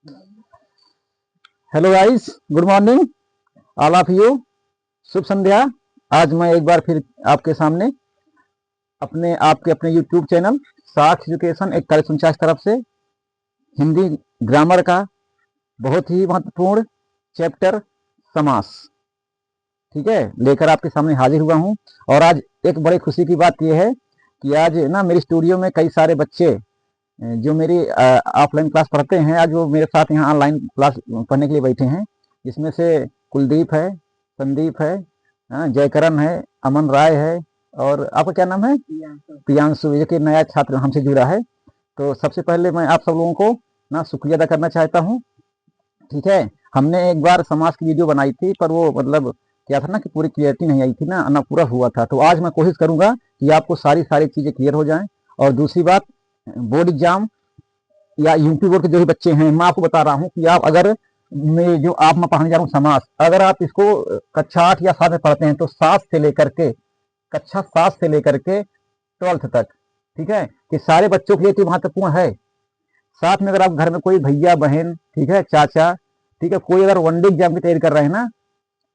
Hello guys, good morning all of you. शुभ संध्या। आज मैं एक बार फिर आपके सामने अपने यूट्यूब चैनल साक्ष एजुकेशन 4149 तरफ से हिंदी ग्रामर का बहुत ही महत्वपूर्ण चैप्टर समास, ठीक है, लेकर आपके सामने हाजिर हुआ हूं। और आज एक बड़ी खुशी की बात यह है कि आज ना मेरे स्टूडियो में कई सारे बच्चे जो मेरी ऑफलाइन क्लास पढ़ते हैं, आज वो मेरे साथ यहाँ ऑनलाइन क्लास पढ़ने के लिए बैठे हैं। जिसमें से कुलदीप है, संदीप है, जयकरण है, अमन राय है, और आपका क्या नाम है? प्रियांशु। ये कि नया छात्र हमसे जुड़ा है। तो सबसे पहले मैं आप सब लोगों को ना शुक्रिया अदा करना चाहता हूँ, ठीक है। हमने एक बार समाज की वीडियो बनाई थी, पर वो मतलब क्या था ना कि पूरी क्लियरिटी नहीं आई थी ना पूरा हुआ था। तो आज मैं कोशिश करूंगा कि आपको सारी चीजें क्लियर हो जाएं। और दूसरी बात, बोर्ड एग्जाम या यूपी बोर्ड के जो भी बच्चे हैं, मैं आपको बता रहा हूँ कि आप अगर जो आप मैं पढ़ाने जा रहा हूँ समास, अगर आप इसको कक्षा 8 या 7 में पढ़ते हैं तो कक्षा 7 से लेकर के 12th तक, ठीक है, कि सारे बच्चों के लिए तो महत्वपूर्ण है। साथ में अगर आप घर में कोई भैया बहन, ठीक है, चाचा, ठीक है, कोई अगर वनडे एग्जाम की तैयारी कर रहे हैं ना,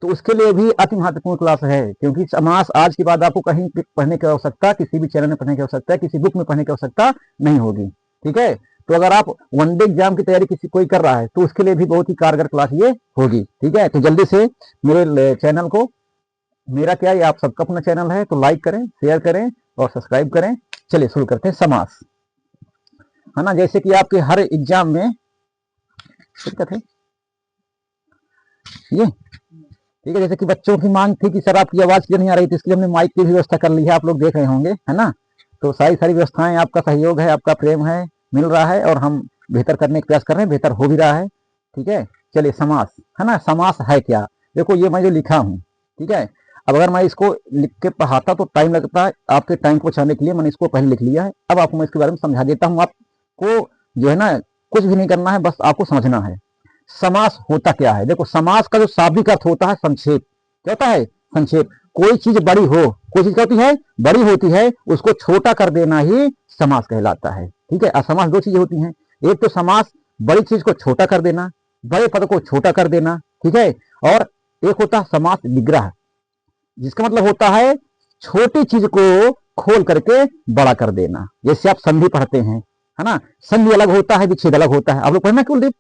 तो उसके लिए भी अति महत्वपूर्ण क्लास है। क्योंकि समास आज के बाद आपको कहीं पढ़ने की आवश्यकता, किसी भी चैनल में पढ़ने की आवश्यकता, किसी बुक में पढ़ने की आवश्यकता नहीं होगी, ठीक है। तो अगर आप वनडे एग्जाम की तैयारी किसी कोई कर रहा है तो उसके लिए भी बहुत ही कारगर क्लास ये होगी, ठीक है। तो जल्दी से मेरे चैनल को, मेरा क्या ये आप सबका अपना चैनल है, तो लाइक करें, शेयर करें और सब्सक्राइब करें। चलिए शुरू करते हैं समास, है ना। जैसे कि आपके हर एग्जाम में दिक्कत है ये, ठीक है। जैसे कि बच्चों की मांग थी कि सर आपकी आवाज क्यों नहीं आ रही थी, इसके लिए हमने माइक की भी व्यवस्था कर ली है, आप लोग देख रहे होंगे, है ना। तो सारी व्यवस्थाएं, आपका सहयोग है, आपका प्रेम है, मिल रहा है, और हम बेहतर करने का प्रयास कर रहे हैं, बेहतर हो भी रहा है, ठीक है। चलिए समास, है ना। समास है क्या? देखो ये मैं जो लिखा हूँ, ठीक है, अब अगर मैं इसको लिख के पढ़ाता तो टाइम लगता है, आपके टाइम को बचाने के लिए मैंने इसको पहले लिख लिया है। अब आपको मैं इसके बारे में समझा देता हूँ। आपको जो है ना कुछ भी नहीं करना है, बस आपको समझना है समास होता क्या है। देखो समास का जो शाब्दिक अर्थ होता है संक्षेप। क्या होता है? संक्षेप। कोई चीज बड़ी हो, कोई चीज क्या होती है? बड़ी होती है, उसको छोटा कर देना ही समास कहलाता है, ठीक है। समास दो चीजें होती हैं, एक तो समास बड़ी चीज को छोटा कर देना, बड़े पद को छोटा कर देना, ठीक है। और एक होता है समास विग्रह, जिसका मतलब होता है छोटी चीज को खोल करके बड़ा कर देना। जैसे आप संधि पढ़ते हैं, है ना, संधि अलग होता है, विच्छेद अलग होता है। आप लोग पढ़ना कुलदीप,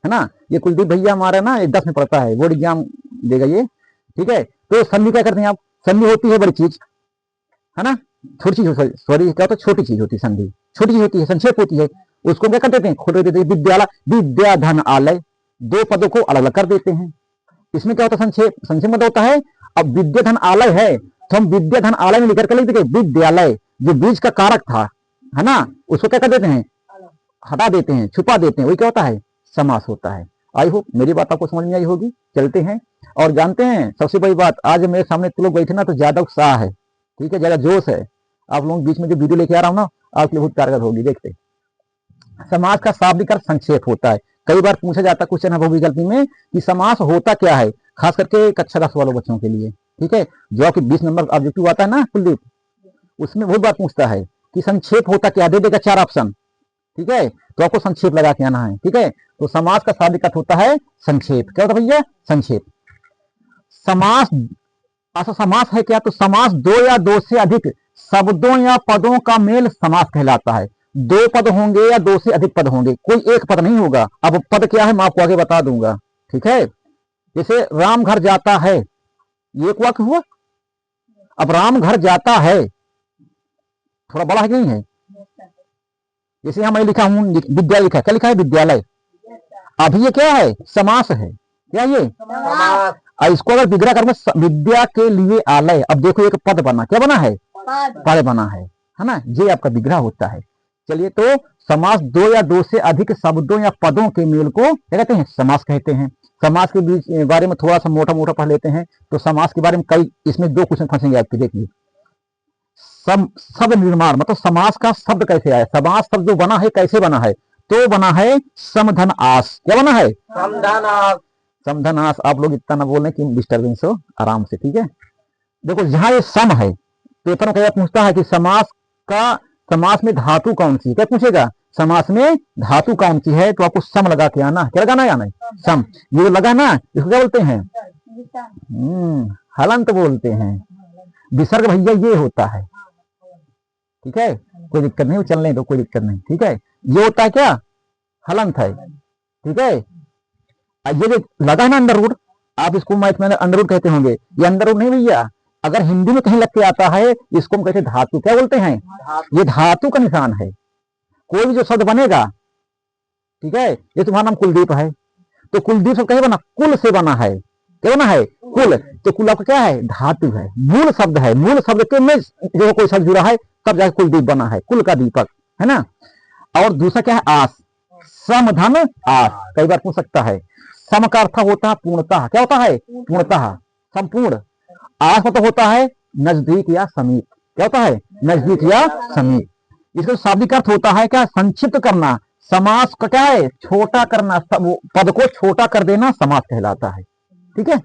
है ना। ये कुलदीप भैया हमारा ना 10 में पढ़ता है, बोर्ड एग्जाम देगा ये, ठीक है। तो संधि क्या करते हैं आप? संधि होती है बड़ी चीज, है ना, छोटी चीज, सॉरी क्या होता है, छोटी चीज होती है संधि, छोटी चीज होती है, संक्षेप होती है, उसको क्या कर देते हैं? खोल देते हैं। विद्यालय, विद्या धन आलय, दो पदों को अलग अलग कर देते हैं। इसमें क्या होता है? संक्षेप। संक्षेप मतलब होता है, अब विद्या धन आलय है तो हम विद्या धन आलय में लिख करके लिख देंगे विद्यालय, जो बीज का कारक था, है ना, उसको क्या कर देते हैं? हटा देते हैं, छुपा देते हैं, वही क्या होता है? समास होता है। आई होप मेरी बात आपको समझ में आई होगी। चलते हैं और जानते हैं सबसे बड़ी बात, आज मेरे सामने तो लोग बैठे ना, तो ज्यादा उत्साह है, ठीक है, ज्यादा जोश है। आप लोगों के बीच में जो वीडियो लेके आ रहा हूँ ना, आपके लिए बहुत कारगर होगी। देखते, समास का शाब्दिक अर्थ संक्षेप होता है। कई बार पूछा जाता है क्वेश्चन है विकल्प में कि समास होता क्या है, खास करके कक्षा 10 वालों बच्चों के लिए, ठीक है। जो आपके 20 नंबर ऑब्जेक्टिव आता है ना कुलदीप, उसमें बहुत बार पूछता है कि संक्षेप होता क्या, दे देगा 4 ऑप्शन, ठीक है। तो आपको संक्षेप लगा के आना है, ठीक है। तो समास का शाब्दिक अर्थ होता है संक्षेप। क्या होता है भैया? संक्षेप। समास, ऐसा समास है क्या? तो समास दो या दो से अधिक शब्दों या पदों का मेल समास कहलाता है। दो पद होंगे या दो से अधिक पद होंगे, कोई एक पद नहीं होगा। अब पद क्या है मैं आपको आगे बता दूंगा, ठीक है। जैसे राम घर जाता है, ये एक वाक्य हुआ। अब राम घर जाता है थोड़ा बड़ा है कि नहीं है? जैसे यहां मैं लिखा हूं विद्या, लिखा क्या? लिखा है विद्यालय। अभी ये क्या है? समास है। क्या ये? इसको अगर विग्रह करें विद्या के लिए आलय, अब देखो एक पद बना, क्या बना है? पद बना है ना, ये आपका विग्रह होता है। चलिए, तो समास दो या दो से अधिक शब्दों या पदों के मेल को क्या कहते हैं? समास कहते हैं। समास के बीच बारे में थोड़ा सा मोटा मोटा पढ़ लेते हैं। तो समास के बारे में कई, इसमें दो क्वेश्चन फंसेंगे आपके, देखिए। शब्द निर्माण मतलब समास का शब्द कैसे आया, समास शब्द जो बना है कैसे बना है? तो बना है समधन आस। क्या बना है? समधन आस। समधन आस। आप लोग इतना ना बोलें कि डिस्टर्बेंस हो, आराम से, ठीक है। देखो जहां ये सम है, पेपर में क्या पूछता है कि समास में धातु कौन सी, क्या पूछेगा? समास में धातु कौन सी है, तो आपको सम लगा के आना। क्या लगाना है? आना है सम। ये जो लगा ना, इसको क्या बोलते हैं? हलंत बोलते हैं। विसर्ग भैया ये होता है, ठीक है, कोई दिक्कत नहीं, वो चलने दो, कोई दिक्कत नहीं, ठीक है। ये होता है क्या? हलंत है, ठीक है। ये जो लगा है ना अंडरवुड, आप इसको मैथ में अंडरवुड कहते होंगे, ये अंडरवुड नहीं भैया, अगर हिंदी में कहीं लग के आता है इसको हम कहते हैं धातु। क्या बोलते हैं? ये धातु का निशान है। कोई भी जो शब्द बनेगा, ठीक है, ये तुम्हारा नाम कुलदीप है, तो कुलदीप से कहीं बना? कुल से बना है। क्या बना है? कुल। तो कुल आपका क्या है? धातु है, मूल शब्द है। मूल शब्द के में जो कोई शब्द जुड़ा है तब जाकर कुलदीप बना है, कुल का दीपक, है ना। और दूसरा क्या है? आस, सम धन आस। कई बार पूछ सकता है। सम का अर्थ होता है पूर्णतः। क्या होता है? पूर्णतः, संपूर्ण। आस मतलब होता है नजदीक या समीप। क्या होता है? नजदीक या समीप। इसका शाब्दिक अर्थ होता है क्या? संक्षिप्त करना। समास का क्या है? छोटा करना, पद को छोटा कर देना समास कहलाता है, ठीक है।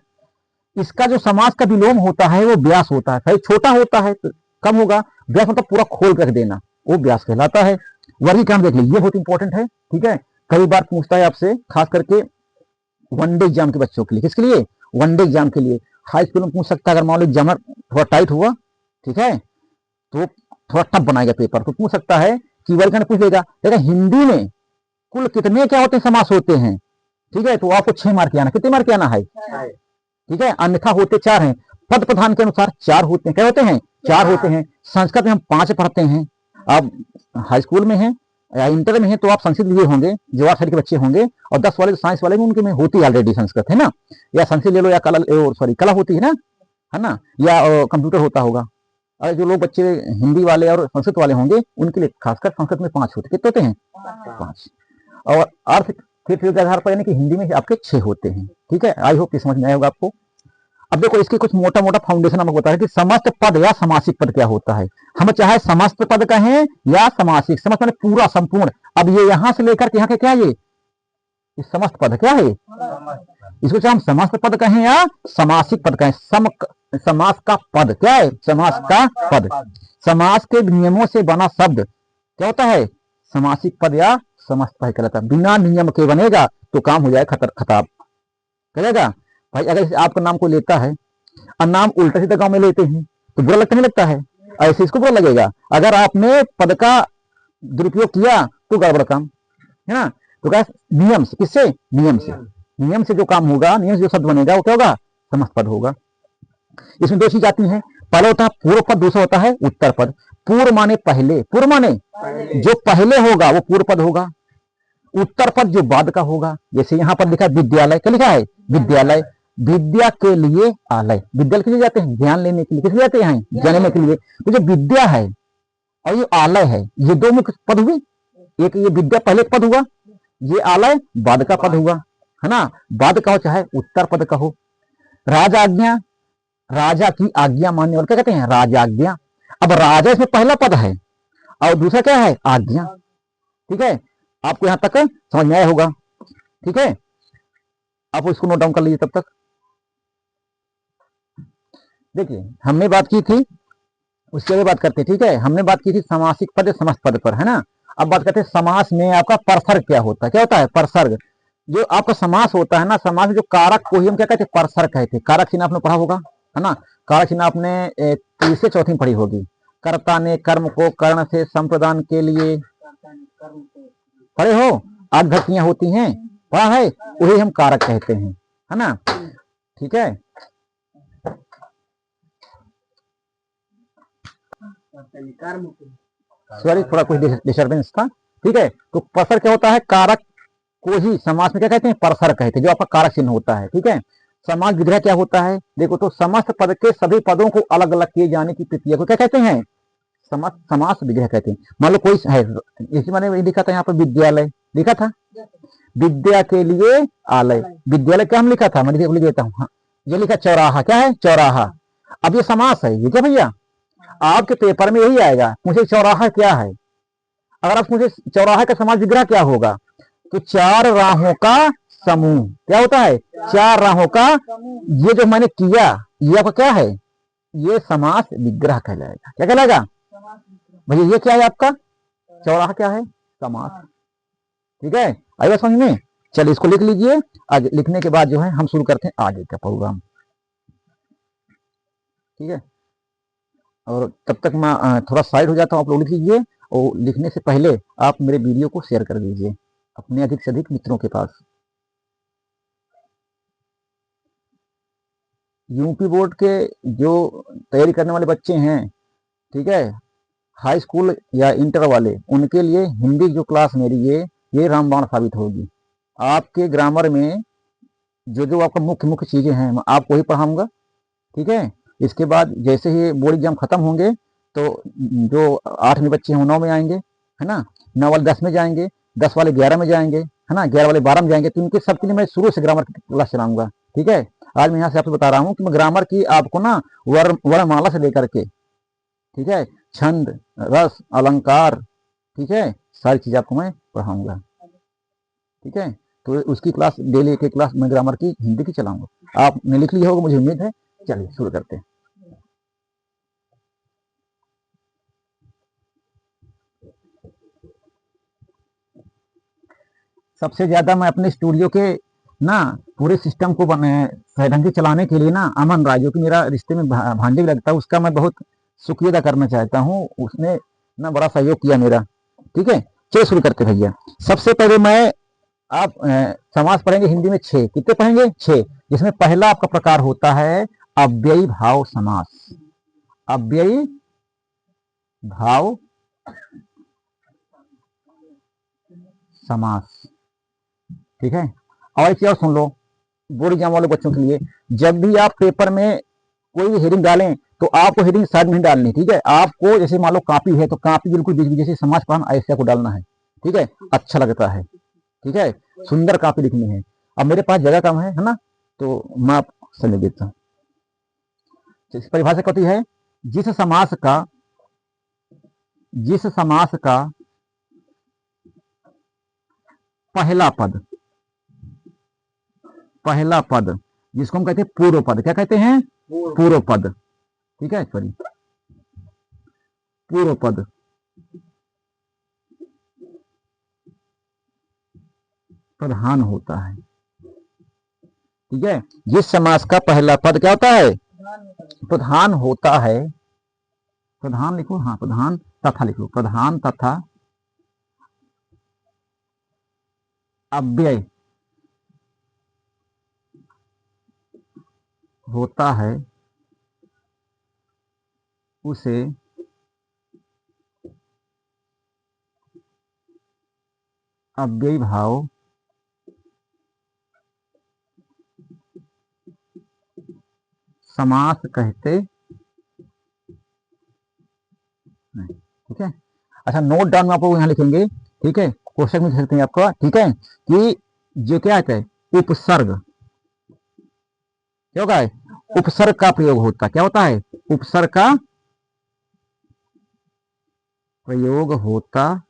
इसका जो समास का विलोम होता है वो व्यास होता है। छोटा होता है तो कम होगा, व्यास मतलब पूरा खोल कर देना, वो व्यास कहलाता है। वर्गीकरण देख लीजिए, ये बहुत इंपॉर्टेंट है, ठीक है। कई बार पूछता है आपसे, खास करके वनडे एग्जाम के बच्चों के लिए। किसके लिए? वनडे एग्जाम के लिए। हाई स्कूल में पूछ सकता है, अगर मान लो एग्जामर थोड़ा टाइट हुआ, ठीक है, तो थोड़ा टफ बनाएगा पेपर, तो पूछ सकता है कि वर्गीकरण पूछ लेगा, लेकिन हिंदी में कुल कितने क्या होते हैं? समास होते हैं, ठीक है। तो आपको 6 मार्क आना। कितने मार्क आना है? ठीक है। अन्यथा होते 4 हैं। पद प्रधान के अनुसार 4 होते हैं। क्या होते हैं? 4 होते हैं। संस्कृत में हम 5 पढ़ते हैं। आप हाई स्कूल में हैं या इंटर में हैं तो आप संस्कृत लिए होंगे, जो 8 साल के बच्चे होंगे, और 10 वाले साइंस वाले में उनके में होती है ऑलरेडी संस्कृत, है ना। या संस्कृत ले लो या कला, सॉरी कला होती है ना, या कंप्यूटर होता होगा। और जो लोग बच्चे हिंदी वाले और संस्कृत वाले होंगे उनके लिए खासकर संस्कृत में 5 होते। कितने होते हैं? 5। और अर्थ के आधार पर यानी कि हिंदी में आपके 6 होते हैं, ठीक है। आई होप कि समझ में आया होगा आपको। अब देखो, इसकी कुछ मोटा मोटा फाउंडेशन हमको बता रहे कि समस्त पद या समासिक पद क्या होता है। हम चाहे समस्त पद कहें या समासिक, समस्त माने पूरा, संपूर्ण। अब ये यहां से लेकर के यहाँ के क्या, ये समस्त पद क्या है? इसको चाहे हम समस्त पद कहें या समासिक पद कहें, समास का पद क्या है? समास का पद। समास के नियमों से बना शब्द क्या होता है? समासिक पद या समस्त पद कहलाता है। बिना नियम के बनेगा तो काम हो जाए खताब, करेगा भाई। अगर आपका नाम को लेता है और नाम उल्टा सीधा गांव में लेते हैं तो बुरा लगता नहीं लगता है? ऐसे इसको बुरा लगेगा। अगर आपने पद का दुरुपयोग किया तो गड़बड़ काम, है ना। तो क्या? नियम से। किससे? नियम से। नियम से जो काम होगा, नियम से जो शब्द बनेगा वो क्या होगा? समस्त पद होगा। इसमें 2 चीज आती हैं। पहला होता है पूर्व पद, दूसरा होता है उत्तर पद। पूर्व माने पहले, पूर्व माने जो पहले होगा वो पूर्व पद होगा। उत्तर पद जो बाद का होगा। जैसे यहाँ पर लिखा है विद्यालय, क्या लिखा है? विद्यालय। विद्या के लिए आलय, विद्यालय के लिए जाते हैं ज्ञान लेने के लिए। किस लिए जाते हैं? जानने के लिए। तो जो विद्या है और ये आलय है, ये 2 मुख्य पद हुए। एक ये विद्या पहले पद हुआ, ये आलय बाद का पद हुआ, है ना। बाद का हो चाहे उत्तर पद का हो। राजाज्ञा, राजा की आज्ञा मानने वाले क्या कहते हैं? राजाज्ञा। अब राजा इसमें पहला पद है और दूसरा क्या है? आज्ञा, ठीक है। आपको यहां तक समझ में आया होगा, ठीक है। आप उसको नोट डाउन कर लीजिए तब तक। देखिए, हमने बात की थी, उसके आगे बात करते, ठीक है। हमने बात की थी समासिक पद समस्त पद पर, है ना। अब बात करते हैं समास में आपका परसर्ग क्या होता है। क्या होता है? परसर्ग। जो आपका समास होता है ना, समास में जो कारक को ही हम क्या कहते हैं? परसर्ग कहते हैं। कारक चिन्ह आपने पढ़ा होगा, है ना। कारक चिन्ह आपने 3 से 4 पढ़ी होगी। कर्ता ने कर्म को कर्ण से संप्रदान के लिए, पढ़े हो? 8 घटियां होती हैं, पढ़ा है? वही हम कारक कहते हैं, है ना, ठीक है। सॉरी, थोड़ा कुछ डिस्टर्बेंस था, ठीक है। तो परसर्ग क्या होता है? कारक को ही समास में क्या कहते हैं? परसर्ग कहते हैं, जो आपका कारक चिन्ह होता है, ठीक है। समास विग्रह क्या होता है? देखो, तो समस्त पद के सभी पदों को अलग अलग किए जाने की प्रक्रिया को क्या कहते हैं? समास विग्रह कहते हैं। मान लो कोई है, इसी मैंने लिखा था यहाँ पर विद्यालय लिखा था, विद्या के लिए आलय। विद्यालय क्या हम लिखा था? मैं लिख देता हूँ, हाँ, ये लिखा चौराहा। क्या है? चौराहा। अब ये समास है, ये क्या भैया? आपके पेपर में यही आएगा, मुझे चौराहा क्या है। अगर आप मुझे चौराहा का समास विग्रह क्या होगा, तो 4 राहों का समूह। क्या होता है? 4 राहों का। ये जो मैंने किया, ये आपका क्या है? ये समास विग्रह कहलाएगा। क्या कहलाएगा भैया? ये क्या है आपका? चौराहा क्या है? समास। ठीक है, आई बात समझ में। चलिए इसको लिख लीजिए। आज लिखने के बाद जो है हम शुरू करते हैं आगे का प्रोग्राम। ठीक है, और तब तक मैं थोड़ा साइड हो जाता हूँ, आप लोग लिख लीजिए। और लिखने से पहले आप मेरे वीडियो को शेयर कर दीजिए अपने अधिक से अधिक मित्रों के पास। यूपी बोर्ड के जो तैयारी करने वाले बच्चे हैं, ठीक है, हाई स्कूल या इंटर वाले, उनके लिए हिंदी जो क्लास मेरी ये रामबाण साबित होगी। आपके ग्रामर में जो जो आपका मुख्य मुख्य चीजें हैं मैं आपको ही पढ़ाऊंगा। ठीक है, इसके बाद जैसे ही बोर्ड एग्जाम खत्म होंगे तो जो 8 में बच्चे हैं 9 में आएंगे, है ना, 9 वाले 10 में जाएंगे, 10 वाले 11 में जाएंगे, है ना, 11 वाले 12 में जाएंगे। तो इनके सबके लिए मैं शुरू से ग्रामर की क्लास चलाऊंगा। ठीक है, आज मैं यहाँ से आपसे बता रहा हूँ कि मैं ग्रामर की आपको ना वर्णमाला से लेकर के, ठीक है, छंद, रस, अलंकार, ठीक है, सारी चीज आपको मैं पढ़ाऊंगा। ठीक है, तो उसकी क्लास डेली की क्लास मैं ग्रामर की हिंदी की चलाऊंगा। आपने लिख लिया होगा मुझे उम्मीद है। चलिए शुरू करते हैं। सबसे ज्यादा मैं अपने स्टूडियो के ना पूरे सिस्टम को सही ढंग से चलाने के लिए ना अमन राय, जो कि मेरा रिश्ते में भांजे भी लगता है, उसका मैं बहुत शुक्रिया अदा करना चाहता हूँ। उसने ना बड़ा सहयोग किया मेरा। ठीक है, चलिए शुरू करते भैया। सबसे पहले मैं आप समास पढ़ेंगे हिंदी में 6। कितने पढ़ेंगे? 6। जिसमें पहला आपका प्रकार होता है अव्ययी भाव समास। अव्ययी भाव समास। ठीक है, और एक चीज और सुन लो बोर्ड एग्जाम वाले बच्चों के लिए, जब भी आप पेपर में कोई भी हेडिंग डालें तो आपको हेडिंग साइड में डालनी। ठीक है, आपको जैसे मान लो कॉपी है तो कॉपी बिल्कुल बीच में, जैसे समाज पान ऐसे को डालना है। ठीक है, अच्छा लगता है। ठीक है, सुंदर कॉपी लिखनी है। अब मेरे पास जगह कम है ना, तो मैं आपसे ले देता हूँ। इस परिभाषा कहती है जिस समास का पहला पद जिसको हम कहते हैं पूर्व पद। क्या कहते हैं? पूर्व पद। ठीक है, सॉरी, पूर्व पद प्रधान होता है। ठीक है, जिस समास का पहला पद क्या होता है? प्रधान होता है। प्रधान लिखो, हाँ, प्रधान तथा लिखो, प्रधान तथा अव्यय होता है, उसे अव्ययी भाव समास कहते हैं। ठीक है, अच्छा, नोट डाउन में आपको यहाँ लिखेंगे। ठीक है, क्वेश्चन में लिख सकते हैं आपका। ठीक है, कि जो क्या है उपसर्ग, क्या होगा है? उपसर्ग का प्रयोग होता, क्या होता है? उपसर्ग का प्रयोग होता।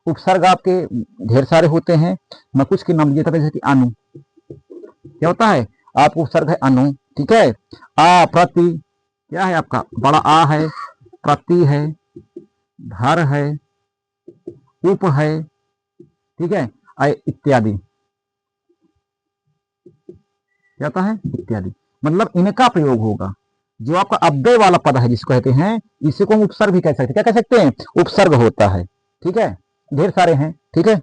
उपसर्ग आपके ढेर सारे होते हैं, मैं कुछ के नाम दिया था, जैसे कि अनु, क्या होता है? आपको उपसर्ग है अनु। ठीक है, आ प्रति, क्या है आपका? बड़ा आ है, प्रति है, धर है, उप है, ठीक है, इत्यादि, क्या होता है? इत्यादि, मतलब इनका प्रयोग होगा। जो आपका अव्यय वाला पद है जिसको कहते हैं, इसी को हम उपसर्ग भी कह सकते हैं। क्या कह सकते हैं? उपसर्ग होता है। ठीक है, ढेर सारे हैं। ठीक है,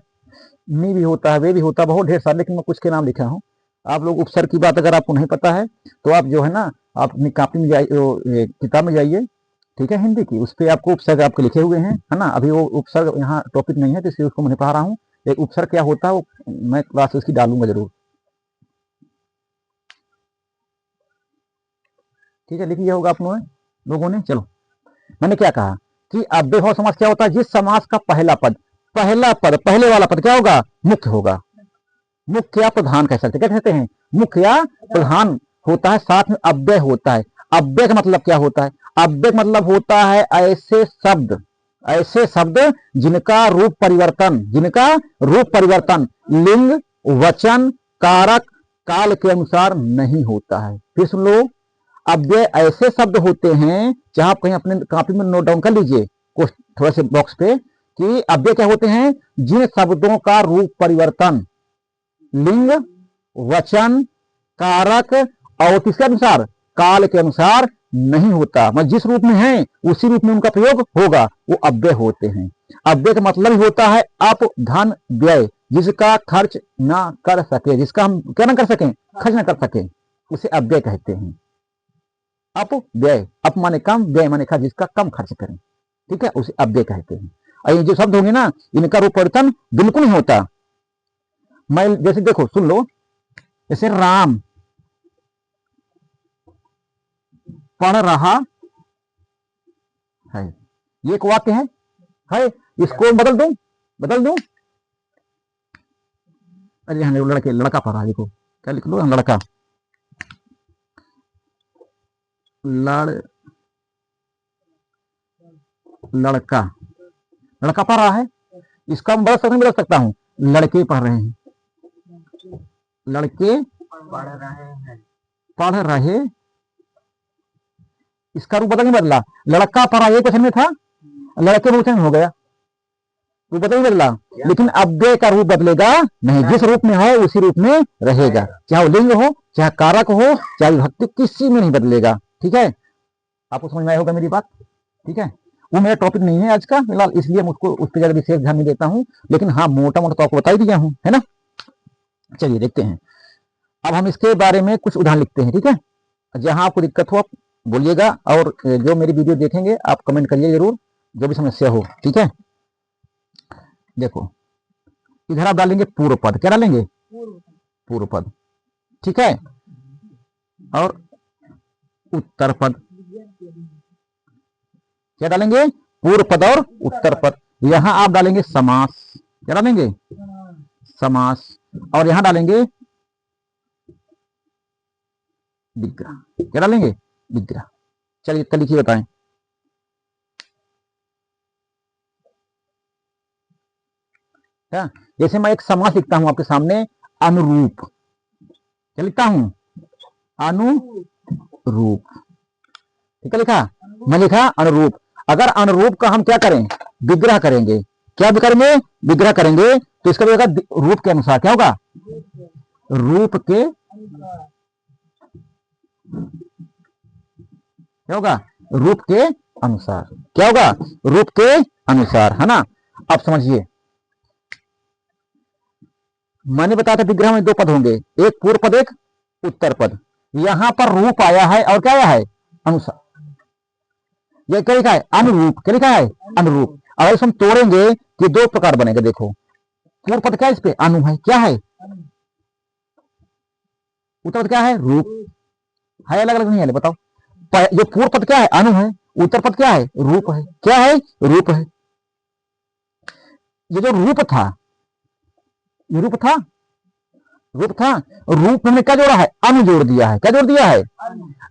नी भी होता है, वे भी होता है, बहुत ढेर सारे, लेकिन मैं कुछ के नाम लिखा हूँ। आप लोग उपसर्ग की बात अगर आपको नहीं पता है तो आप जो है ना, आप अपनी कॉपी में जाइए, किताब में जाइए, ठीक है, हिंदी की, उस पर आपको उपसर्ग आपके लिखे हुए हैं, है ना। अभी वो उपसर्ग यहाँ टॉपिक नहीं है तो इसलिए उसको मैं नहीं पढ़ा रहा हूँ। एक उपसर्ग क्या होता है वो मैं क्लास उसकी डालूंगा जरूर। ठीक है, लिख लिया होगा आप लोगों ने। चलो, मैंने क्या कहा कि अव्ययभाव समास क्या होता है? जिस समास का पहला पद पहले वाला पद क्या होगा? मुख्य होगा। मुख्य या प्रधान कह सकते, क्या कहते हैं? मुख्य या प्रधान होता है, साथ में अव्यय होता है। अव्यय का मतलब क्या होता है? अव्यय का मतलब होता है ऐसे शब्द जिनका रूप परिवर्तन लिंग, वचन, कारक, काल के अनुसार नहीं होता है। फिर सुन लो, अव्यय ऐसे शब्द होते हैं, जहां आप कहीं अपने कॉपी में नोट डाउन कर लीजिए, थोड़ा से बॉक्स पे कि अव्यय क्या होते हैं? जिन शब्दों का रूप परिवर्तन लिंग, वचन, कारक और किसके अनुसार? काल के अनुसार नहीं होता, मतलब जिस रूप में है उसी रूप में उनका प्रयोग होगा, वो अव्यय होते हैं। अव्यय का मतलब ही होता है अप धन व्यय, जिसका खर्च ना कर सके, जिसका हम क्या ना कर सकें? खर्च ना कर सके, उसे अव्यय कहते हैं। अप व्यय, अप माने कम, व्यय माने खर्च, जिसका कम खर्च करें, ठीक है, उसे अव्यय कहते हैं। और ये जो शब्द होंगे ना, इनका रूप परिवर्तन बिल्कुल नहीं होता। मैं जैसे देखो सुन लो, जैसे राम पढ़ रहा है, ये एक वाक्य है, इसको बदल दूं। अरे हाँ लड़के, लड़का पढ़ रहा है, देखो क्या लिख लो, लड़का, लड़का, लड़का पढ़ रहा है, इसका मैं बदल सकता हूँ, लड़के पढ़ रहे हैं, लड़के पढ़ रहे, इसका रूप बदल नहीं बदला। लड़का पढ़ा एक क्वेश्चन में था, लड़के बहुवचन हो गया, रूप बदल नहीं बदला, लेकिन अव्यय का रूप बदलेगा नहीं, जिस रूप में है उसी रूप में रहेगा, चाहे वो लिंग हो, चाहे कारक हो, चाहे विभक्ति, किसी में नहीं बदलेगा, ठीक है। आपको समझ में आया होगा मेरी बात, ठीक है। वो मेरा टॉपिक नहीं है आज का फिलहाल, इसलिए मुझको उस पर ज्यादा विशेष ध्यान नहीं देता हूँ, लेकिन हाँ मोटा मोटा तो आपको बता ही दिया हूँ, है ना। चलिए देखते हैं, अब हम इसके बारे में कुछ उदाहरण लिखते हैं, ठीक है। जहां आपको दिक्कत हो आप बोलिएगा, और जो मेरी वीडियो देखेंगे आप कमेंट करिए जरूर, जो भी समस्या हो, ठीक है। देखो इधर आप डालेंगे पूर्व पद, क्या डालेंगे? पूर्व पद, ठीक है, और उत्तर पद, क्या डालेंगे? पूर्व पद और उत्तर पद। यहां आप डालेंगे समास, क्या डालेंगे? समास, और यहां डालेंगे विग्रह, क्या डालेंगे? विग्रह। चलिए इतना लिखिए, बताएं। क्या? जैसे मैं एक समास लिखता हूं आपके सामने, अनुरूप, क्या लिखता हूं? अनुरूप, ठीक है, लिखा, मैं लिखा अनुरूप। अगर अनुरूप का हम क्या करें? विग्रह करेंगे, क्या भी करेंगे? विग्रह करेंगे, तो इसका भी होगा रूप के अनुसार, क्या होगा? रूप के, क्या होगा? रूप के अनुसार, क्या होगा? रूप के अनुसार, है ना। अब समझिए, मैंने बताया था विग्रह में दो पद होंगे, एक पूर्व पद, एक उत्तर पद। यहां पर रूप आया है, और क्या आया है? अनुसार। ये क्या लिखा है? अनुरूप, क्या लिखा है? अनुरूप। अगर इसे हम तोड़ेंगे कि दो प्रकार बनेगा, देखो पूर्व पद क्या है, इस पे अनु है, क्या है? उत्तर पद क्या है? रूप है, अलग अलग नहीं है, बताओ। जो पूर्व पद क्या है? अनु है, उत्तर पद क्या है? रूप है, क्या है? रूप है। ये जो रूप था, ये रूप था, रूप में हमने क्या जोड़ा है? अनु जोड़ दिया है, क्या जोड़ दिया है?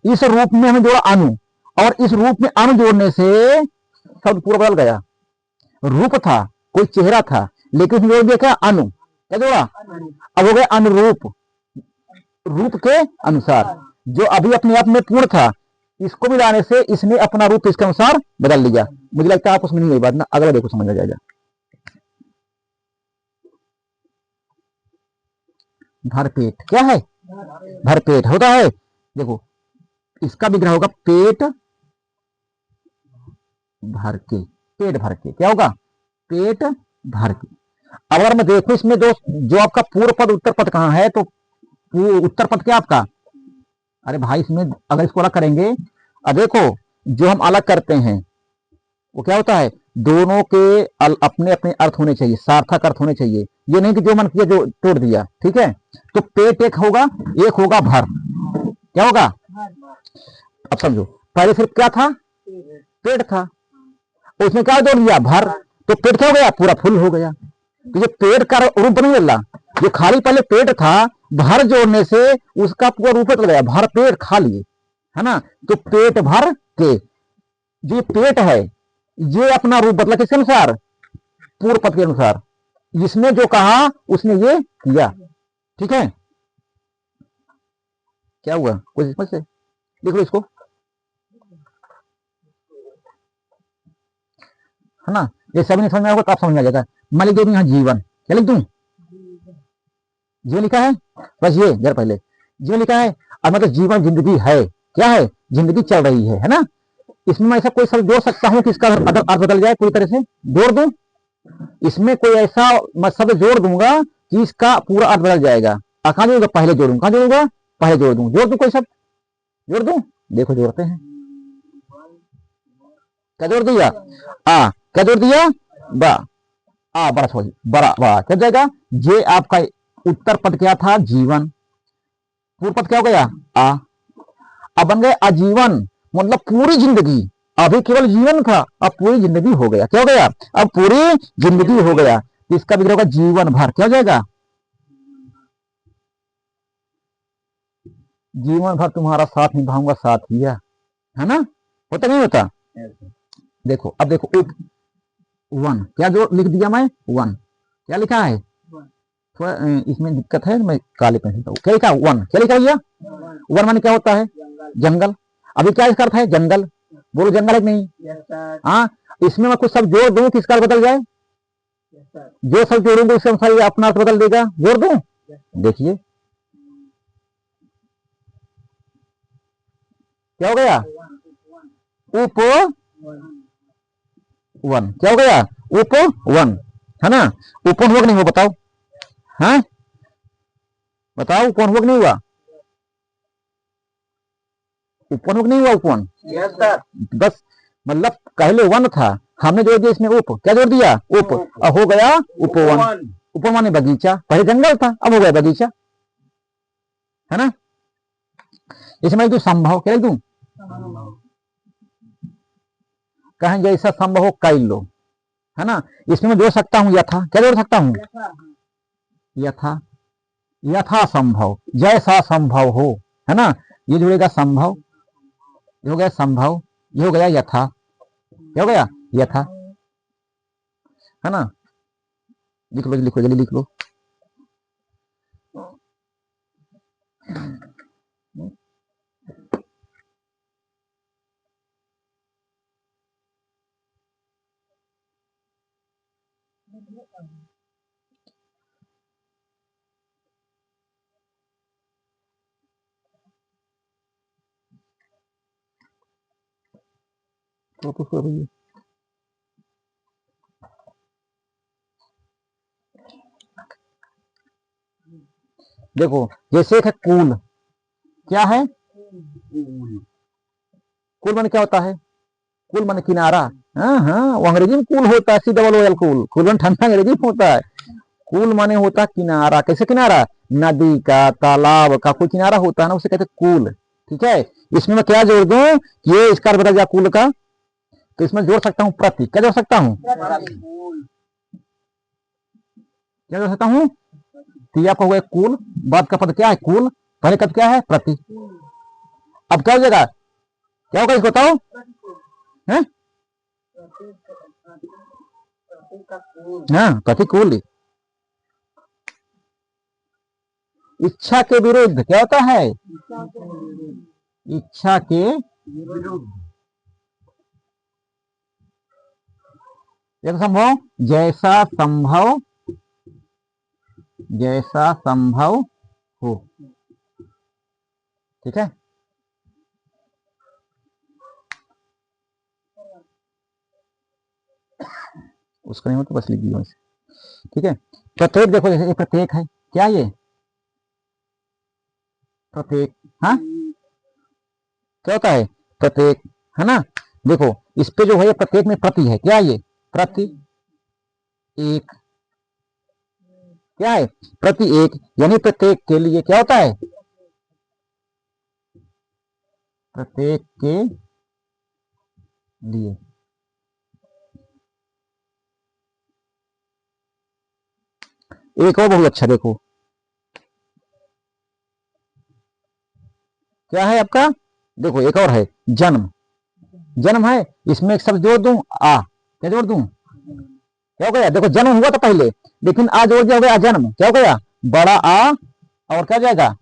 इस रूप में हमें जोड़ा अनु, और इस रूप में अनु जोड़ने से शब्द पूरा बदल गया। रूप था, कोई चेहरा था, लेकिन उसने जोड़ दिया क्या? अनु, क्या जोड़ा? अब हो गया अनुरूप, रूप के अनुसार। जो अभी अपने आप में पूर्ण था, इसको मिलाने से इसने अपना रूप इसके अनुसार बदल लिया। मुझे लगता है आप उसमें नहीं हुई बात ना, अगला देखो समझ आ जाएगा। भरपेट, क्या है? भरपेट होता है, देखो इसका विग्रह होगा पेट भर के, पेट भर के, क्या होगा? पेट भर के। अब अगर मैं देखो इसमें जो आपका पूर्व पद उत्तर पद कहां है, तो उत्तर पद क्या आपका? अरे भाई इसमें अगर इसको अलग करेंगे, अब देखो जो हम अलग करते हैं वो क्या होता है? दोनों के अपने अपने अर्थ होने चाहिए, सार्थक अर्थ होने चाहिए, ये नहीं कि जो मन किया जो तोड़ दिया, ठीक है। तो पेट एक होगा भर, क्या होगा? अब समझो, पहले सिर्फ क्या था? पेट था, उसने क्या जोड़ दिया? भर, तो पेट क्या हो गया? पूरा फुल हो गया। तो ये पेट का रूप नहीं मिल रहा, जो खाली पहले पेट था, भर जोड़ने से उसका पूरा रूप बदल गया, भर पेट खाली, है ना। तो पेट भर के, जो पेट है ये अपना रूप बदला किसके अनुसार? पूर्व पद के अनुसार। इसने जो कहा उसने ये किया, ठीक है। क्या हुआ, कुछ समझ से? देख लो इसको, है ना। ये सभी नहीं समझ में आएगा तो आप समझ में आ जाएगा। मैं लिख दूँ यहाँ जीवन, क्या लिख दूँ, जीवन लिखा है, बस ये जरा पहले जीवन लिखा है। अब मतलब जीवन जिंदगी है, क्या है, जिंदगी चल रही है ना। इसमें मैं ऐसा कोई शब्द जोड़ सकता हूँ कि इसका अर्थ बदल जाए, पूरी तरह से जोड़ दूं। इसमें कोई ऐसा मैं शब्द जोड़ दूंगा कि इसका पूरा अर्थ बदल जाएगा। कहाँ जोड़ूंगा, पहले जोड़ूंगा, कहाँ जोड़ूंगा, पहले जोड़ दूं कोई शब्द, जोड़ दूं, देखो जोड़ते हैं। क्या जोड़ दिया, आ, क्या जोड़ दिया, बा, आ बड़ा छोड़, बड़ा बड़ा क्या जाएगा, ये आपका उत्तर पद क्या था, जीवन, पूर्व पद क्या हो गया, आ, अब बन गए आजीवन, मतलब पूरी जिंदगी। अभी केवल जीवन था, अब पूरी जिंदगी हो गया, क्या हो गया, अब पूरी जिंदगी हो गया। तो इसका विग्रह होगा जीवन भर, क्या हो जाएगा, जीवन भर तुम्हारा साथ निभाऊंगा साथिया, है ना, होता नहीं होता। देखो अब देखो एक वन, क्या जो लिख दिया मैं, वन, क्या लिखा है, थोड़ा इसमें दिक्कत है, मैं काले पेन से, क्या लिखा वन, क्या लिखा भैया, वन माने क्या होता है, जंगल। अभी क्या इसका अर्थ है, जंगल, बोलो जंगल है कि नहीं, हाँ। इसमें मैं कुछ शब्द जोड़ दूं कि इसका अर्थ बदल जाए, जो शब्द जोड़ूंगा उसके अनुसार ये अपना अर्थ बदल देगा, जोड़ दूं, देखिए क्या हो गया, उप वन, क्या हो गया, उप वन, है ना। उपवन हुआ कि नहीं हुआ बताओ, हाँ बताओ, कौन हुआ कि नहीं हुआ, उपवन हुआ कि नहीं हुआ, उपवन, बस मतलब पहले वन था, हमने जोड़ दिया इसमें उप, क्या जोड़ दिया, उप, अब हो गया उपवन। उपवन माने बगीचा, पहले जंगल था अब हो गया बगीचा, है ना। इसमें लिख दूं संभव, क्या लिख दूं, कहें जैसा संभव हो कई लो, है ना। इसमें मैं जोड़ सकता हूं यथा, क्या जोड़ सकता हूं, यथा, यथा संभव, जैसा संभव हो, है ना। ये जुड़ेगा संभव, ये हो गया संभव, ये हो गया यथा, क्या हो गया, यथा, है ना। लिख लो, लिखो जल्दी लिख लो। तो देखो जैसे एक है कूल, क्या है, कूल माने क्या होता है, कूल माने किनारा, हाँ हाँ, वो अंग्रेजी में कूल होता है, C double O L cool, cool माने ठंडा अंग्रेजी में होता है। कूल माने होता है किनारा, कैसे किनारा, नदी का, तालाब का कोई किनारा होता है ना, उसे कहते हैं कूल, ठीक है। इसमें मैं क्या जोड़ दूं, ये इसका बदल गया कूल का, तो इसमें जोड़ सकता हूँ प्रति, क्या जोड़ सकता हूँ, क्या जोड़ सकता हूँ, तो आपका हो गया कूल, बाद का पद क्या है कूल, पहले पद क्या है प्रति। अब क्या हो जाएगा, क्या होगा इसको बताओ, है हाँ प्रतिकूल। इच्छा के विरुद्ध क्या होता है, इच्छा के विरुद्ध, संभव, जैसा संभव, जैसा संभव हो, ठीक है। उसका नहीं हो तो बस लिख दिया, ठीक है। प्रत्येक देखो, जैसे प्रत्येक है, क्या ये प्रत्येक, हाँ क्या होता है प्रत्येक, है ना। देखो इस पे जो है प्रत्येक में प्रति है, क्या ये प्रति एक, क्या है प्रति एक, यानी प्रत्येक के लिए क्या होता है, प्रत्येक के लिए। एक और बहुत अच्छा, देखो क्या है आपका, देखो एक और है जन्म, जन्म है, इसमें एक शब्द जोड़ दूं आ, क्या जोड़ दूं, क्या हो गया, देखो जन्म हुआ था पहले, लेकिन आ जोड़ दिया, हो गया जन्म, क्या हो गया बड़ा आ, और क्या जाएगा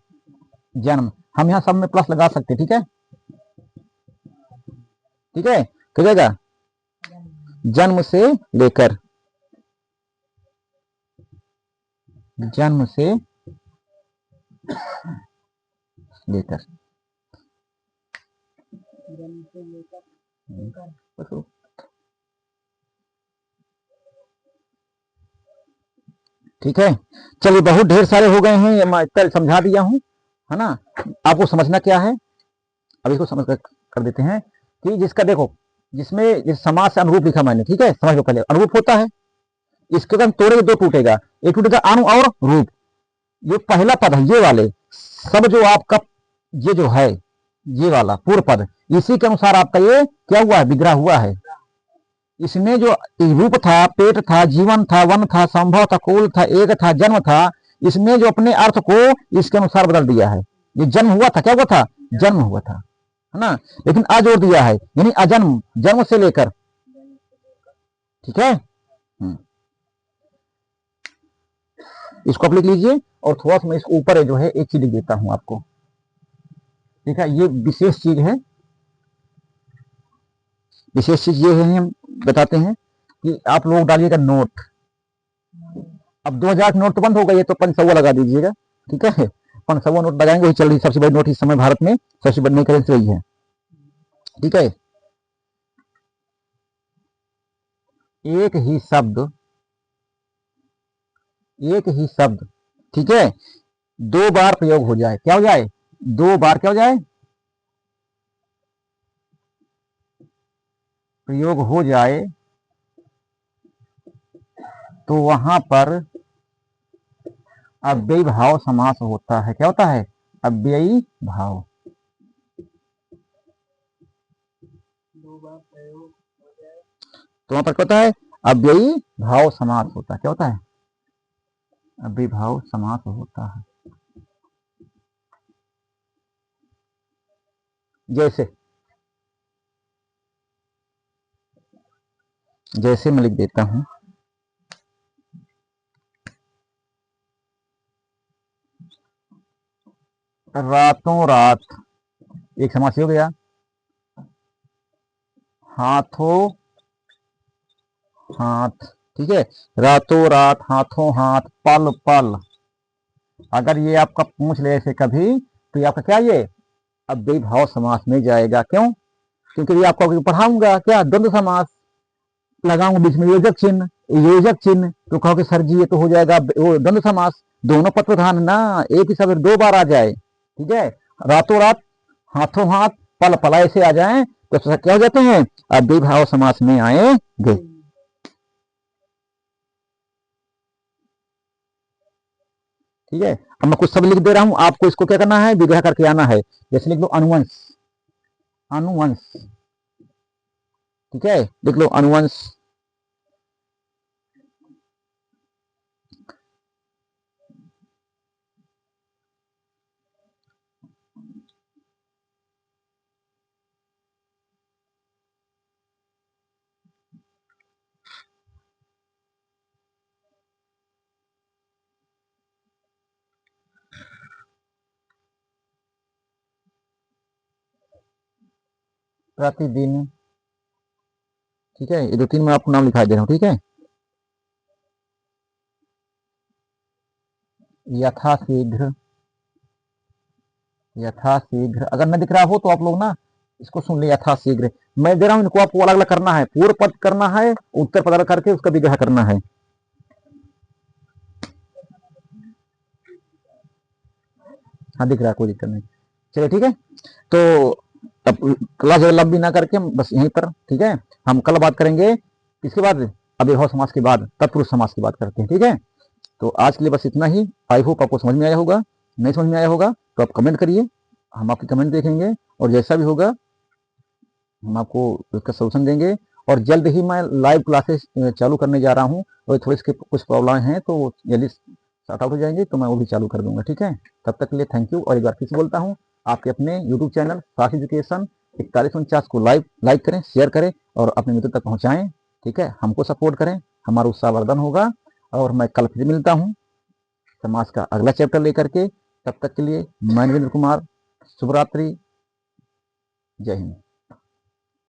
जन्म। हम यहाँ सब में प्लस लगा सकते, ठीक है, ठीक है, क्या जाएगा जन्म से लेकर, जन्म से लेकर, ठीक है। चलिए बहुत ढेर सारे हो गए हैं, ये मैं कल समझा दिया हूं, है ना। आपको समझना क्या है, अब इसको समझ कर देते हैं कि जिसका देखो, जिसमें जिस समाज से अनुरूप लिखा मैंने, ठीक है, समझ लो पहले अनुरूप होता है, इसके अगर तोड़े दो टूटेगा, एक टूटेगा अनु और रूप। ये पहला पद है, ये वाले सब जो आपका ये जो है ये वाला पूर्व पद, इसी के अनुसार आपका ये क्या हुआ है, विग्रह हुआ है। इसमें जो रूप था, पेट था, जीवन था, वन था, संभव था, कुल था, एक था, जन्म था, इसमें जो अपने अर्थ को इसके अनुसार बदल दिया है। ये जन्म हुआ था, क्या हुआ था, जन्म हुआ था, है ना, लेकिन अजोड़ दिया है, यानी अजन्म, जन्म से लेकर, ठीक है। इसको आप लिख लीजिए, और थोड़ा सा मैं इसको ऊपर जो है एक चीज लिख देता हूं आपको, ठीक है। ये विशेष चीज है, विशेष चीज ये है, हम बताते हैं कि आप लोग डालिएगा नोट। अब 2000 नोट तो बंद हो गई है, तो 500 लगा दीजिएगा, ठीक है। 500 नोट लगाएंगे, वही चल रही सबसे बड़ी नोट इस समय भारत में, सबसे बड़ी नई करेंसी वही है, ठीक है। एक ही शब्द, एक ही शब्द, ठीक है, 2 बार प्रयोग हो जाए, क्या हो जाए, 2 बार क्या हो जाए, प्रयोग हो जाए, तो वहां पर अव्ययी भाव समास होता है। क्या होता है, अव्ययी भाव। तो वहां पर क्या होता है, अव्ययी भाव समास होता है। क्या होता है, अव्ययी भाव समास होता है। जैसे, जैसे मैं लिख देता हूं, रातों रात, एक समास हो गया, हाथों हाथ, ठीक है, रातों रात, हाथों हाथ, पल पल। अगर ये आपका पूछ ले ऐसे कभी, तो ये आपका क्या, ये अव्ययी भाव समास में जाएगा। क्यों, क्योंकि ये आपको पढ़ाऊंगा क्या, द्वंद्व समास लगाऊंगा, बीच में योजक चिन्ह, योजक चिन्ह, तो कहोगे सर जी ये तो हो जाएगा वो द्वंद्व समास, दोनों पद प्रधान ना, एक ही शब्द 2 बार आ जाए, ठीक है। रातों रात, हाथों हाथ, पल पल ऐसे आ जाए, तो क्या हो जाते हैं, अव्ययी भाव समास में आएंगे। ठीक है, अब मैं कुछ शब्द लिख दे रहा हूं, आपको इसको क्या करना है, विग्रह करके आना है। जैसे लिख लो अनुवंश, अनुवंश, ठीक है, लिख लो अनुवंश, प्रतिदिन, ठीक है। ये 2-3 मैं आपको नाम लिखा दे रहा हूं, ठीक है। यथाशीघ्र, यथाशीघ्र, अगर न दिख रहा हो तो आप लोग ना इसको सुन ले, यथाशीघ्र मैं दे रहा हूं, इनको आपको अलग अलग करना है, पूर्व पद करना है, उत्तर पद अलग करके उसका विग्रह करना है। हाँ दिख रहा है, कोई दिक्कत नहीं, चलिए ठीक है। तो अब क्लास लंबी ना करके बस यहीं पर, ठीक है, हम कल बात करेंगे इसके बाद, अव्ययभाव समास के बाद तत्पुरुष समास की बात करते हैं, ठीक है। तो आज के लिए बस इतना ही, आई होप आपको समझ में आया होगा, नहीं समझ में आया होगा तो आप कमेंट करिए, हम आपकी कमेंट देखेंगे, और जैसा भी होगा हम आपको उसका सोल्यूशन देंगे। और जल्द ही मैं लाइव क्लासेस चालू करने जा रहा हूँ, और थोड़ी सी कुछ प्रॉब्लम हैं तो वो जल्दी सॉर्ट आउट हो जाएंगे, तो मैं वो भी चालू कर दूंगा, ठीक है। तब तक के लिए थैंक यू, और एक बार फिर से बोलता हूँ, आपके अपने यूट्यूब चैनल सास एजुकेशन 4149 को लाइक करें, शेयर करें, और अपने मित्रों तक पहुँचाएँ, ठीक है। हमको सपोर्ट करें, हमारा उत्साहवर्धन होगा। और मैं कल फिर मिलता हूँ समाज का अगला चैप्टर लेकर के, तब तक के लिए मैं नरेंद्र कुमार, शुभ रात्रि, जय हिंद।